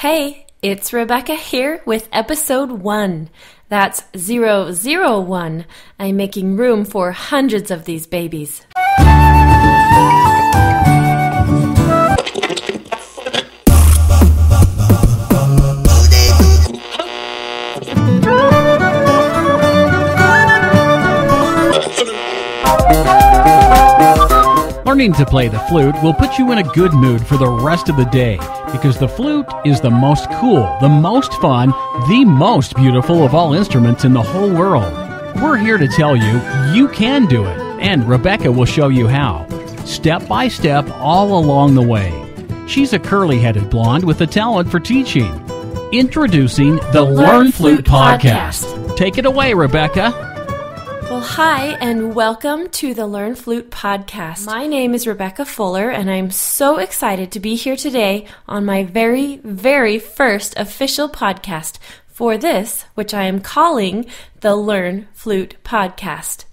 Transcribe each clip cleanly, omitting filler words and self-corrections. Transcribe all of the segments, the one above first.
Hey, it's Rebecca here with episode 1. That's 001. I'm making room for hundreds of these babies. Learning to play the flute will put you in a good mood for the rest of the day because the flute is the most cool, the most fun, the most beautiful of all instruments in the whole world. We're here to tell you you can do it, and Rebecca will show you how, step by step all along the way. She's a curly-headed blonde with a talent for teaching. Introducing the Learn Flute Podcast. Take it away, Rebecca. Well, hi, and welcome to the Learn Flute Podcast. My name is Rebecca Fuller, and I'm so excited to be here today on my very, very first official podcast for this, which I am calling the Learn Flute Podcast.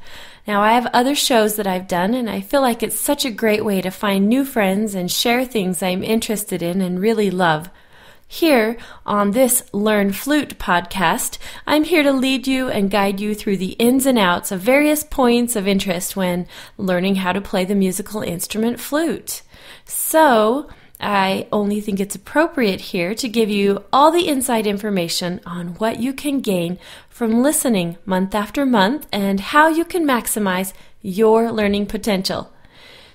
Now, I have other shows that I've done, and I feel like it's such a great way to find new friends and share things I'm interested in and really love. Here, on this Learn Flute podcast, I'm here to lead you and guide you through the ins and outs of various points of interest when learning how to play the musical instrument flute. So, I only think it's appropriate here to give you all the inside information on what you can gain from listening month after month and how you can maximize your learning potential.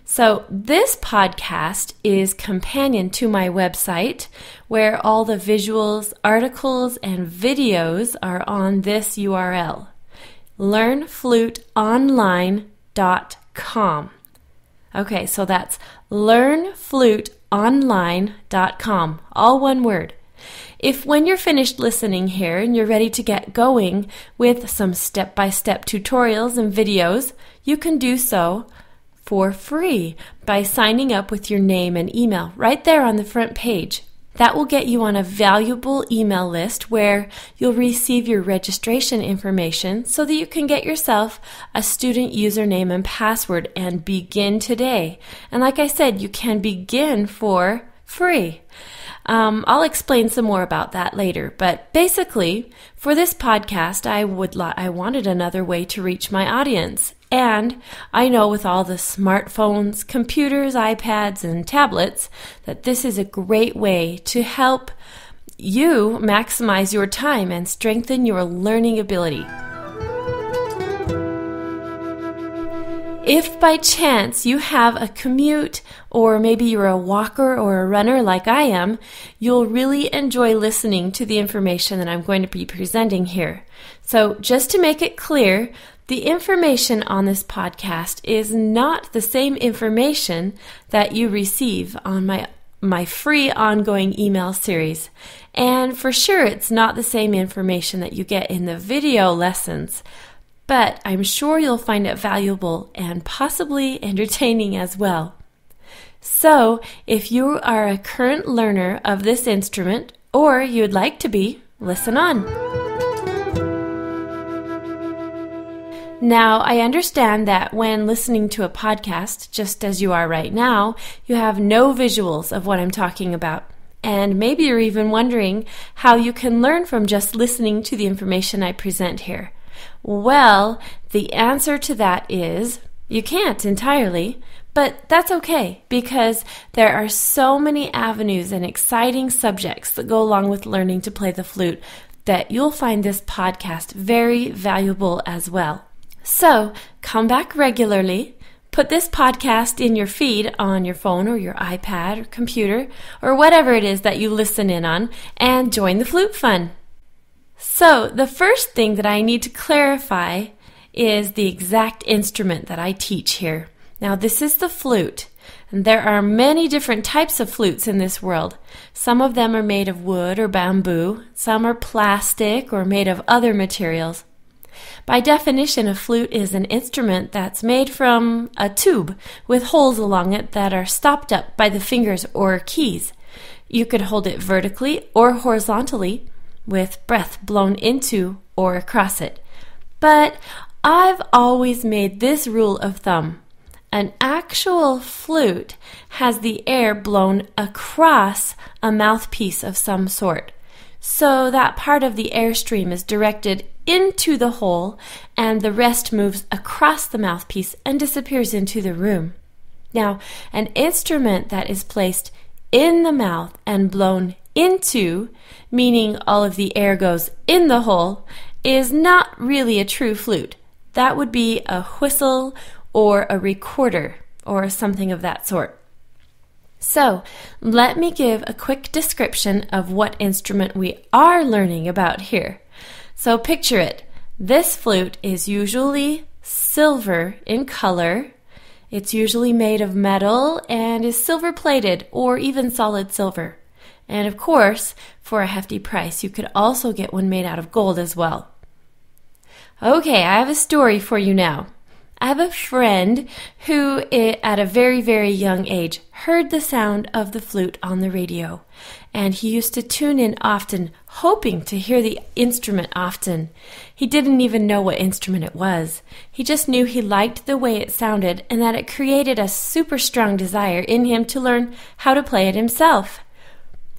So this podcast is companion to my website where all the visuals, articles, and videos are on this URL, learnfluteonline.com. Okay, so that's learnfluteonline.com, all one word. If when you're finished listening here and you're ready to get going with some step-by-step tutorials and videos, you can do so for free by signing up with your name and email right there on the front page. That will get you on a valuable email list where you'll receive your registration information so that you can get yourself a student username and password and begin today. And like I said, you can begin for free. I'll explain some more about that later, but basically, for this podcast, I wanted another way to reach my audience. And I know with all the smartphones, computers, iPads, and tablets that this is a great way to help you maximize your time and strengthen your learning ability. If by chance you have a commute, or maybe you're a walker or a runner like I am, you'll really enjoy listening to the information that I'm going to be presenting here. So just to make it clear, the information on this podcast is not the same information that you receive on my free ongoing email series. And for sure, it's not the same information that you get in the video lessons. But I'm sure you'll find it valuable and possibly entertaining as well. So, if you are a current learner of this instrument, or you'd like to be, listen on. Now, I understand that when listening to a podcast, just as you are right now, you have no visuals of what I'm talking about. And maybe you're even wondering how you can learn from just listening to the information I present here. Well, the answer to that is you can't entirely, but that's okay because there are so many avenues and exciting subjects that go along with learning to play the flute that you'll find this podcast very valuable as well. So, come back regularly, put this podcast in your feed on your phone or your iPad or computer or whatever it is that you listen in on, and join the flute fun. So, the first thing that I need to clarify is the exact instrument that I teach here. Now, this is the flute, and there are many different types of flutes in this world. Some of them are made of wood or bamboo, some are plastic or made of other materials. By definition, a flute is an instrument that's made from a tube with holes along it that are stopped up by the fingers or keys. You could hold it vertically or horizontally, with breath blown into or across it. But I've always made this rule of thumb. An actual flute has the air blown across a mouthpiece of some sort. So that part of the airstream is directed into the hole and the rest moves across the mouthpiece and disappears into the room. Now, an instrument that is placed in the mouth and blown into, meaning all of the air goes in the hole, is not really a true flute. That would be a whistle or a recorder or something of that sort. So, let me give a quick description of what instrument we are learning about here. So picture it. This flute is usually silver in color. It's usually made of metal and is silver-plated or even solid silver. And of course, for a hefty price, you could also get one made out of gold as well. Okay, I have a story for you now. I have a friend who, at a very, very young age, heard the sound of the flute on the radio. And he used to tune in often, hoping to hear the instrument often. He didn't even know what instrument it was. He just knew he liked the way it sounded and that it created a super strong desire in him to learn how to play it himself.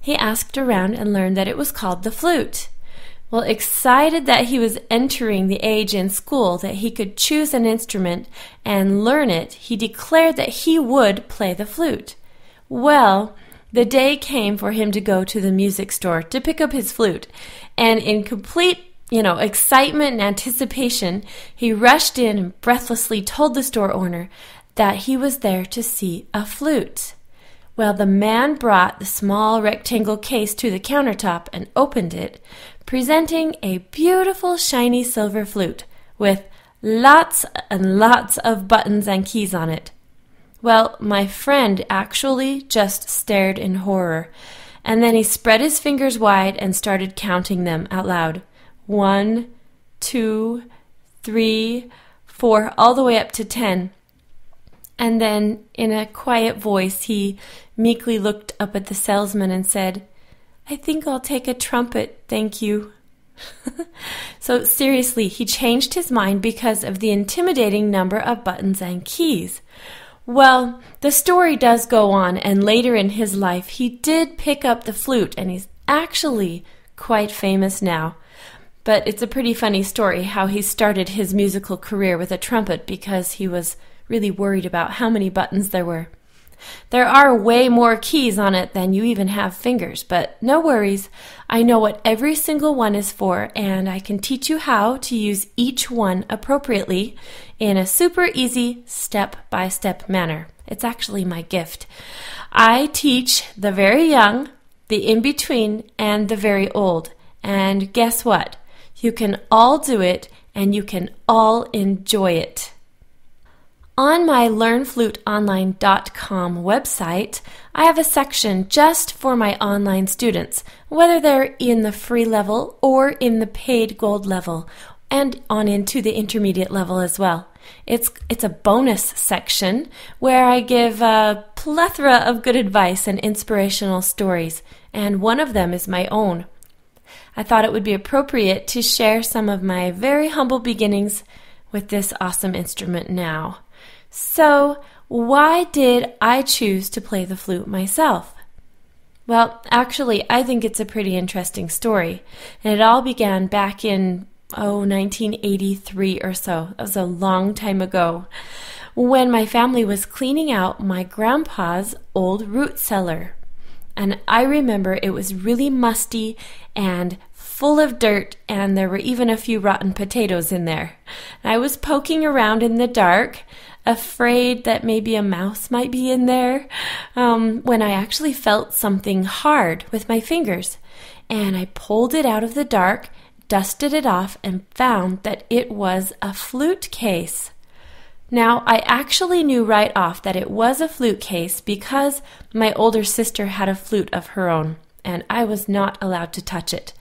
He asked around and learned that it was called the flute. Well, excited that he was entering the age in school that he could choose an instrument and learn it, he declared that he would play the flute. Well, the day came for him to go to the music store to pick up his flute, and in complete, excitement and anticipation, he rushed in and breathlessly told the store owner that he was there to see a flute. Well, the man brought the small rectangle case to the countertop and opened it, presenting a beautiful shiny silver flute with lots and lots of buttons and keys on it. Well, my friend actually just stared in horror, and then he spread his fingers wide and started counting them out loud. 1, 2, 3, 4, all the way up to 10. And then, in a quiet voice, he meekly looked up at the salesman and said, "I think I'll take a trumpet, thank you." So seriously, he changed his mind because of the intimidating number of buttons and keys. Well, the story does go on, and later in his life, he did pick up the flute, and he's actually quite famous now. But it's a pretty funny story how he started his musical career with a trumpet because he was really worried about how many buttons there were. There are way more keys on it than you even have fingers, but no worries. I know what every single one is for, and I can teach you how to use each one appropriately in a super easy step-by-step manner. It's actually my gift. I teach the very young, the in-between, and the very old. And guess what? You can all do it, and you can all enjoy it. On my LearnFluteOnline.com website, I have a section just for my online students, whether they're in the free level or in the paid gold level, and on into the intermediate level as well. It's a bonus section where I give a plethora of good advice and inspirational stories, and one of them is my own. I thought it would be appropriate to share some of my very humble beginnings with this awesome instrument now. So, why did I choose to play the flute myself? Well, actually, I think it's a pretty interesting story, and it all began back in, 1983 or so. That was a long time ago, when my family was cleaning out my grandpa's old root cellar. And I remember it was really musty and full of dirt, and there were even a few rotten potatoes in there. And I was poking around in the dark, afraid that maybe a mouse might be in there, when I actually felt something hard with my fingers. And I pulled it out of the dark, dusted it off, and found that it was a flute case. Now, I actually knew right off that it was a flute case because my older sister had a flute of her own, and I was not allowed to touch it.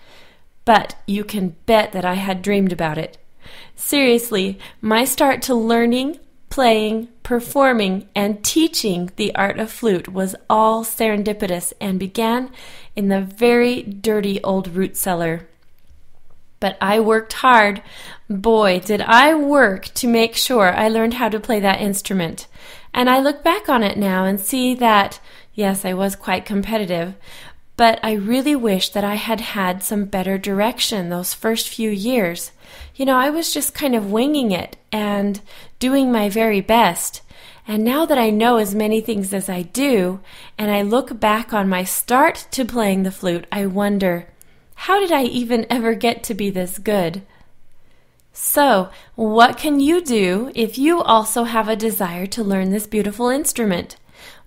But you can bet that I had dreamed about it. Seriously, my start to learning, playing, performing, and teaching the art of flute was all serendipitous and began in the very dirty old root cellar. But I worked hard. Boy, did I work to make sure I learned how to play that instrument. And I look back on it now and see that, yes, I was quite competitive, but I really wish that I had had some better direction those first few years. I was just kind of winging it and doing my very best. And now that I know as many things as I do, and I look back on my start to playing the flute, I wonder, how did I even ever get to be this good? So, what can you do if you also have a desire to learn this beautiful instrument?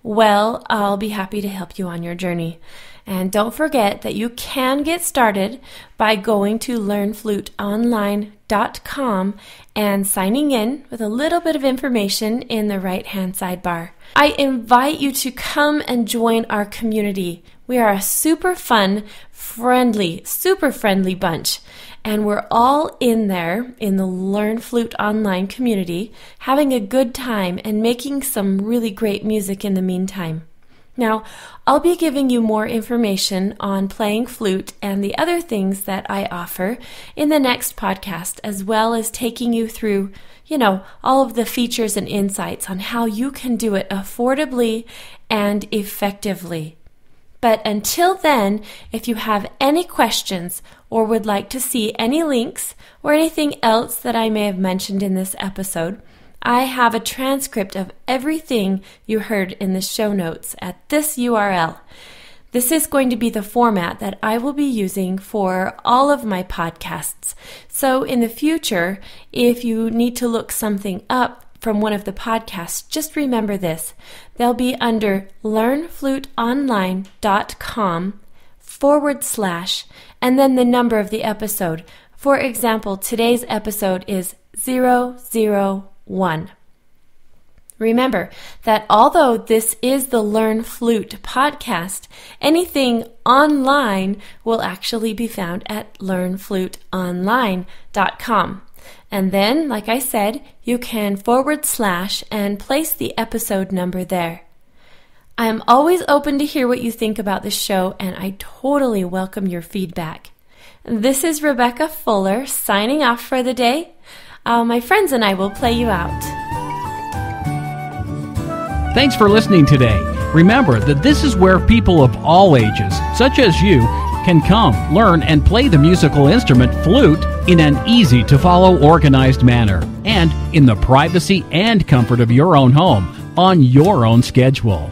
Well, I'll be happy to help you on your journey. And don't forget that you can get started by going to learnfluteonline.com and signing in with a little bit of information in the right-hand sidebar. I invite you to come and join our community. We are a super fun, super friendly bunch. And we're all in there in the Learn Flute Online community, having a good time and making some really great music in the meantime. Now, I'll be giving you more information on playing flute and the other things that I offer in the next podcast, as well as taking you through, all of the features and insights on how you can do it affordably and effectively. But until then, if you have any questions or would like to see any links or anything else that I may have mentioned in this episode, I have a transcript of everything you heard in the show notes at this URL. This is going to be the format that I will be using for all of my podcasts. So in the future, if you need to look something up from one of the podcasts, just remember this. They'll be under learnfluteonline.com / and then the number of the episode. For example, today's episode is 001. Remember that although this is the Learn Flute podcast, anything online will actually be found at learnfluteonline.com. And then, like I said, you can / and place the episode number there. I am always open to hear what you think about the show, and I totally welcome your feedback. This is Rebecca Fuller signing off for the day. My friends and I will play you out. Thanks for listening today. Remember that this is where people of all ages, such as you, can come, learn, and play the musical instrument flute in an easy-to-follow, organized manner, and in the privacy and comfort of your own home, on your own schedule.